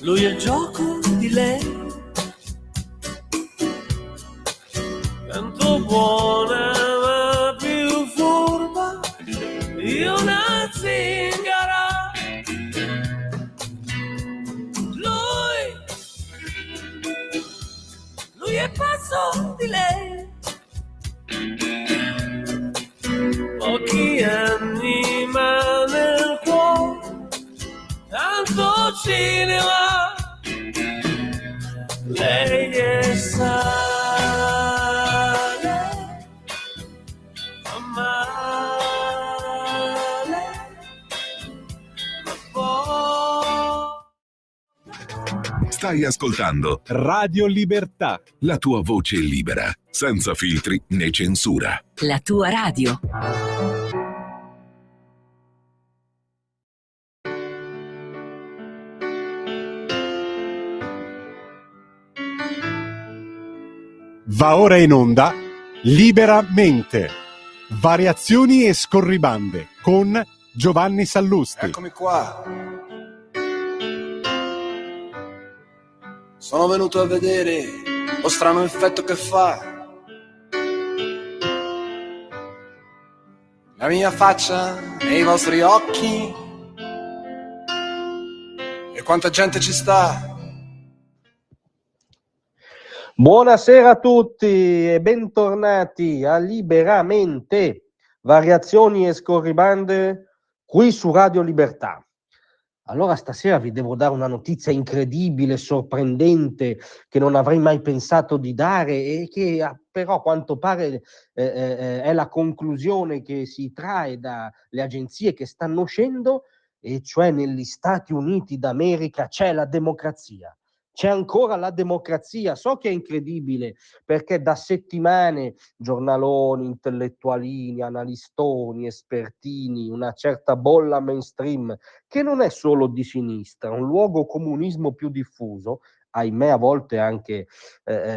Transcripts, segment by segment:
Lui è il gioco di lei, tanto buona ma più furba di una zingara. Lui è pazzo di lei, pochi anni ma nel cuore tanto cinema. Lei è sale, fa male, ma poi... Stai ascoltando Radio Libertà, la tua voce libera, senza filtri né censura. La tua radio. va ora in onda Liberamente, variazioni e scorribande con Giovanni Sallusti. Eccomi qua. Sono venuto a vedere lo strano effetto che fa la mia faccia nei vostri occhi e quanta gente ci sta. Buonasera a tutti e bentornati a Liberamente, variazioni e scorribande qui su Radio Libertà. Allora stasera vi devo dare una notizia incredibile, sorprendente, che non avrei mai pensato di dare e che però a quanto pare è la conclusione che si trae dalle agenzie che stanno uscendo, e cioè negli Stati Uniti d'America c'è la democrazia. C'è ancora la democrazia. So che è incredibile perché da settimane giornaloni, intellettualini, analistoni, espertini, una certa bolla mainstream che non è solo di sinistra, un luogo comunismo più diffuso, ahimè a volte anche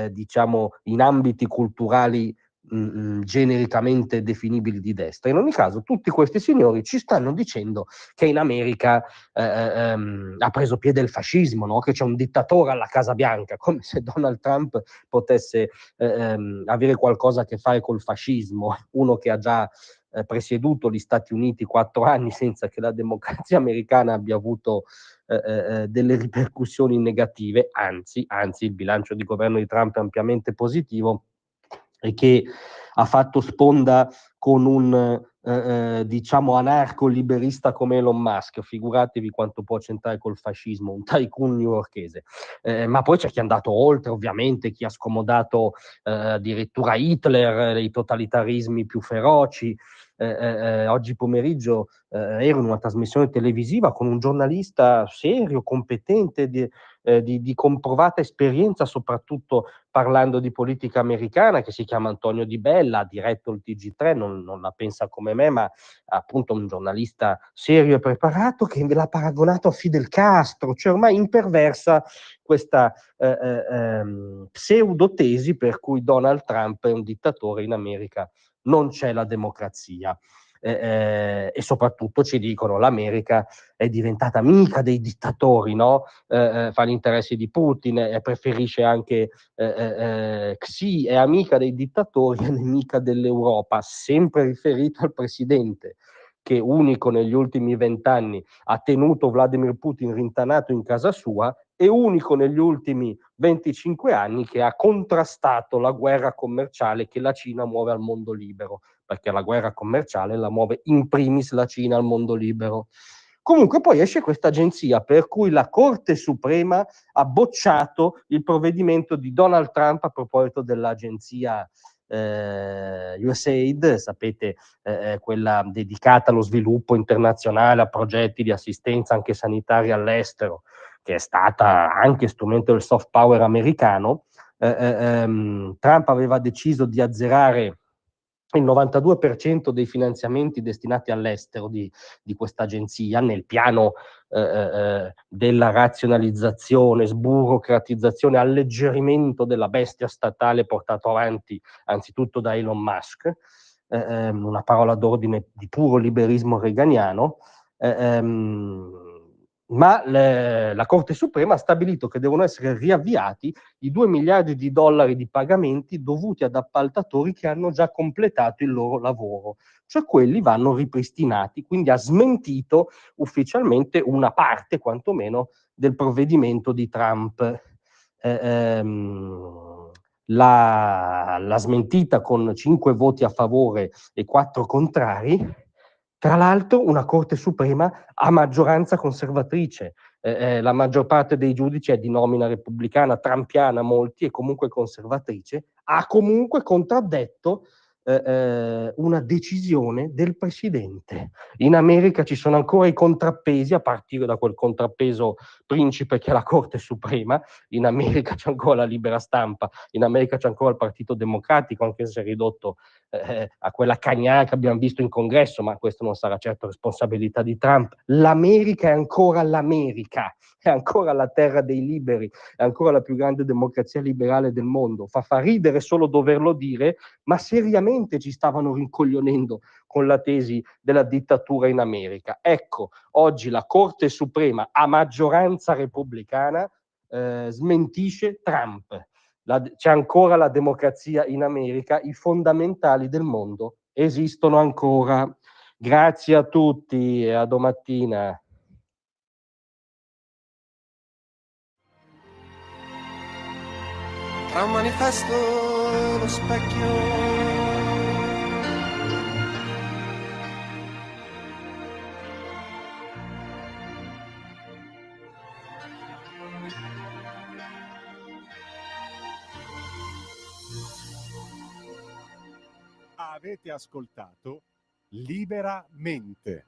diciamo in ambiti culturali genericamente definibili di destra. In ogni caso tutti questi signori ci stanno dicendo che in America ha preso piede il fascismo, no? Che c'è un dittatore alla Casa Bianca, come se Donald Trump potesse avere qualcosa a che fare col fascismo, uno che ha già presieduto gli Stati Uniti 4 anni senza che la democrazia americana abbia avuto delle ripercussioni negative, anzi il bilancio di governo di Trump è ampiamente positivo, e che ha fatto sponda con un diciamo anarco-liberista come Elon Musk. Figuratevi quanto può c'entrare col fascismo, un tycoon newyorkese. Ma poi c'è chi è andato oltre, ovviamente, chi ha scomodato addirittura Hitler, i totalitarismi più feroci. Oggi pomeriggio ero in una trasmissione televisiva con un giornalista serio, competente, di comprovata esperienza, soprattutto parlando di politica americana, che si chiama Antonio Di Bella, ha diretto il TG3, non la pensa come me, ma appunto un giornalista serio e preparato, che l'ha paragonato a Fidel Castro, cioè ormai imperversa questa pseudotesi per cui Donald Trump è un dittatore, in America non c'è la democrazia. E soprattutto ci dicono l'America è diventata amica dei dittatori, no? Fa gli interessi di Putin e preferisce anche Xi, è amica dei dittatori e nemica dell'Europa, sempre riferito al presidente che unico negli ultimi 20 anni ha tenuto Vladimir Putin rintanato in casa sua, e unico negli ultimi 25 anni che ha contrastato la guerra commerciale che la Cina muove al mondo libero, perché la guerra commerciale la muove in primis la Cina al mondo libero. Comunque poi esce questa agenzia per cui la Corte Suprema ha bocciato il provvedimento di Donald Trump a proposito dell'agenzia USAID, sapete, quella dedicata allo sviluppo internazionale, a progetti di assistenza anche sanitaria all'estero, che è stata anche strumento del soft power americano. Trump aveva deciso di azzerare il 92% dei finanziamenti destinati all'estero di questa agenzia nel piano della razionalizzazione, sburocratizzazione, alleggerimento della bestia statale portato avanti anzitutto da Elon Musk, una parola d'ordine di puro liberismo reganiano. ma la Corte Suprema ha stabilito che devono essere riavviati i 2 miliardi di dollari di pagamenti dovuti ad appaltatori che hanno già completato il loro lavoro, cioè quelli vanno ripristinati, quindi ha smentito ufficialmente una parte quantomeno del provvedimento di Trump. La smentita con 5 voti a favore e 4 contrari, tra l'altro una Corte Suprema a maggioranza conservatrice. La maggior parte dei giudici è di nomina repubblicana, trampiana molti, e comunque conservatrice, ha comunque contraddetto una decisione del presidente. In America ci sono ancora i contrappesi, a partire da quel contrappeso principe che è la Corte Suprema. In America c'è ancora la libera stampa, in America c'è ancora il Partito Democratico, anche se è ridotto a quella cagnara che abbiamo visto in congresso, ma questo non sarà certo responsabilità di Trump. L'America è ancora l'America, è ancora la terra dei liberi, è ancora la più grande democrazia liberale del mondo. Fa ridere solo doverlo dire, ma seriamente ci stavano rincoglionendo con la tesi della dittatura in America. Ecco, oggi la Corte Suprema a maggioranza repubblicana smentisce Trump. C'è ancora la democrazia in America, i fondamentali del mondo esistono ancora. Grazie a tutti e a domattina. Tra un manifesto e lo specchio. Avete ascoltato Liberamente.